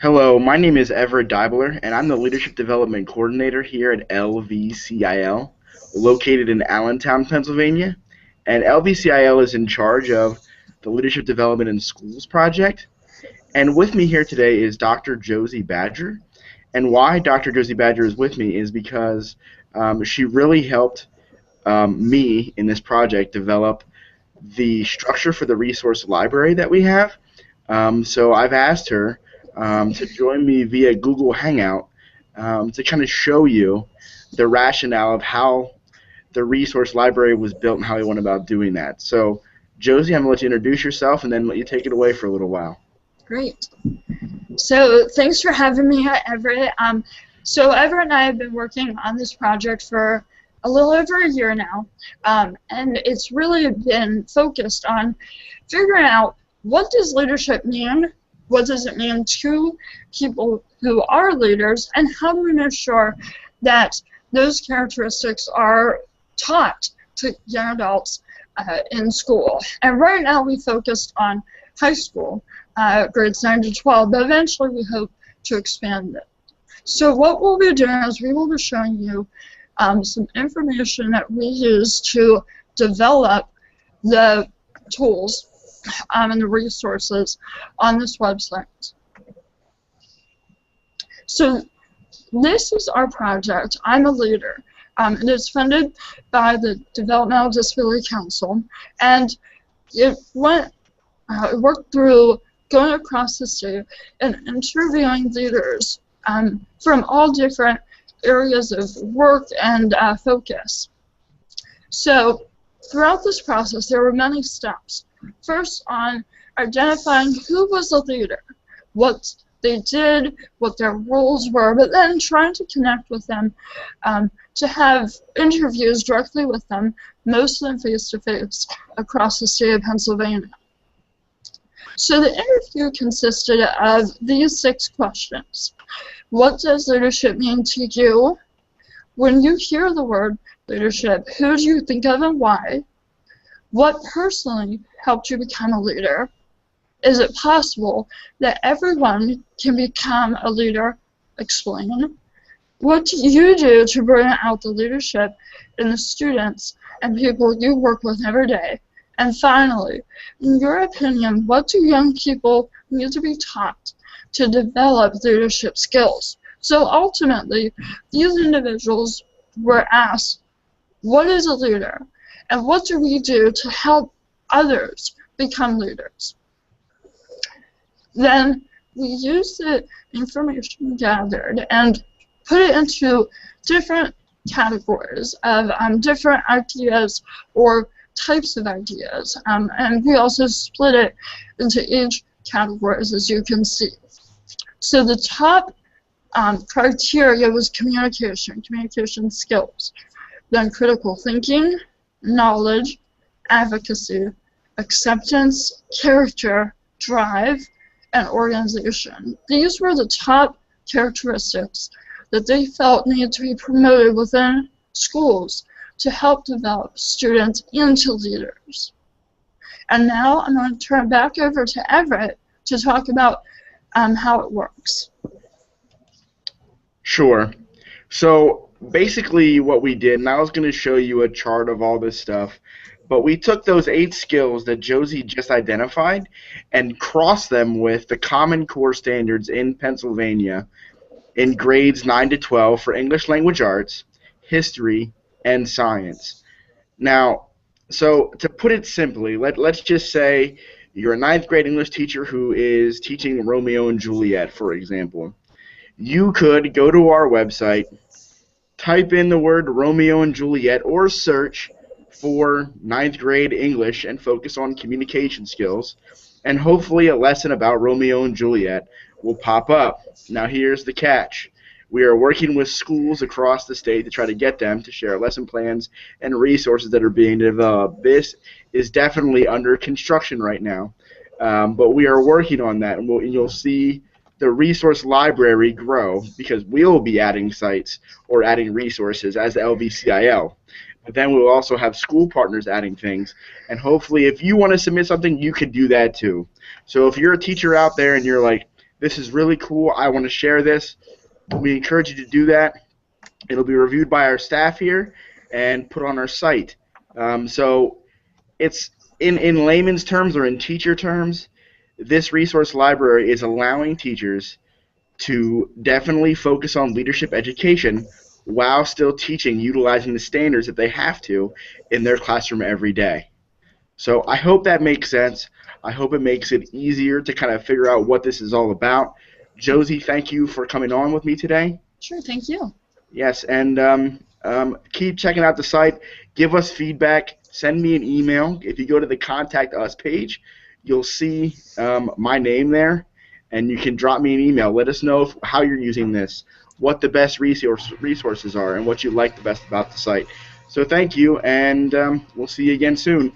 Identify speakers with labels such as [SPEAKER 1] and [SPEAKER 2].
[SPEAKER 1] Hello, my name is Everett Deibler, and I'm the Leadership Development Coordinator here at LVCIL, located in Allentown, Pennsylvania. And LVCIL is in charge of the Leadership Development in Schools project. And with me here today is Dr. Josie Badger. And why Dr. Josie Badger is with me is because she really helped me in this project develop the structure for the resource library that we have. So I've asked her to join me via Google Hangout to kind of show you the rationale of how the resource library was built and how we went about doing that. So, Josie, I'm going to let you introduce yourself and then let you take it away for a little while.
[SPEAKER 2] Great. So thanks for having me, Everett. So Everett and I have been working on this project for a little over a year now, and it's really been focused on figuring out what does leadership mean, what does it mean to people who are leaders, and how do we make sure that those characteristics are taught to young adults in school. And right now we focused on high school, grades 9 to 12, but eventually we hope to expand it. So what we'll be doing is we will be showing you some information that we use to develop the tools and the resources on this website. So this is our project. I'm a leader. It is funded by the Developmental Disability Council, and it worked through going across the state and interviewing leaders from all different areas of work and focus. So throughout this process, there were many steps. First, on identifying who was a leader, what they did, what their roles were, but then trying to connect with them, to have interviews directly with them, most of them face-to-face, across the state of Pennsylvania. So the interview consisted of these 6 questions. What does leadership mean to you? When you hear the word leadership, who do you think of and why? What personally helped you become a leader? Is it possible that everyone can become a leader? Explain. What do you do to bring out the leadership in the students and people you work with every day? And finally, in your opinion, what do young people need to be taught to develop leadership skills? So ultimately, these individuals were asked, what is a leader? And what do we do to help others become leaders? Then we use the information gathered and put it into different categories of different ideas or types of ideas, and we also split it into each categories, as you can see. So the top criteria was communication skills, then critical thinking, knowledge, advocacy, acceptance, character, drive, and organization. These were the top characteristics that they felt needed to be promoted within schools to help develop students into leaders. And now I'm going to turn it back over to Everett to talk about how it works.
[SPEAKER 1] Sure. So basically what we did, and I was going to show you a chart of all this stuff, but we took those 8 skills that Josie just identified and crossed them with the Common Core standards in Pennsylvania in grades 9 to 12 for English Language Arts, History, and Science. Now, so to put it simply, let's just say you're a 9th grade English teacher who is teaching Romeo and Juliet, for example. You could go to our website, type in the word Romeo and Juliet, or search for 9th grade English and focus on communication skills, and hopefully a lesson about Romeo and Juliet will pop up. Now here's the catch. We are working with schools across the state to try to get them to share lesson plans and resources that are being developed. This is definitely under construction right now, but we are working on that, and you'll see the resource library grow because we'll be adding sites or adding resources as the LVCIL. But then we'll also have school partners adding things, and hopefully if you want to submit something, you can do that too. So if you're a teacher out there and you're like, this is really cool. I want to share this. We encourage you to do that. It'll be reviewed by our staff here and put on our site. So it's in layman's terms or in teacher terms, this resource library is allowing teachers to definitely focus on leadership education while still teaching, utilizing the standards that they have to in their classroom every day. So I hope that makes sense. I hope it makes it easier to kind of figure out what this is all about. Josie, thank you for coming on with me today.
[SPEAKER 2] Sure, thank you.
[SPEAKER 1] Yes, and keep checking out the site. Give us feedback. Send me an email. If you go to the Contact Us page, you'll see my name there, and you can drop me an email. Let us know how you're using this, what the best resources are, and what you like the best about the site. So thank you, and we'll see you again soon.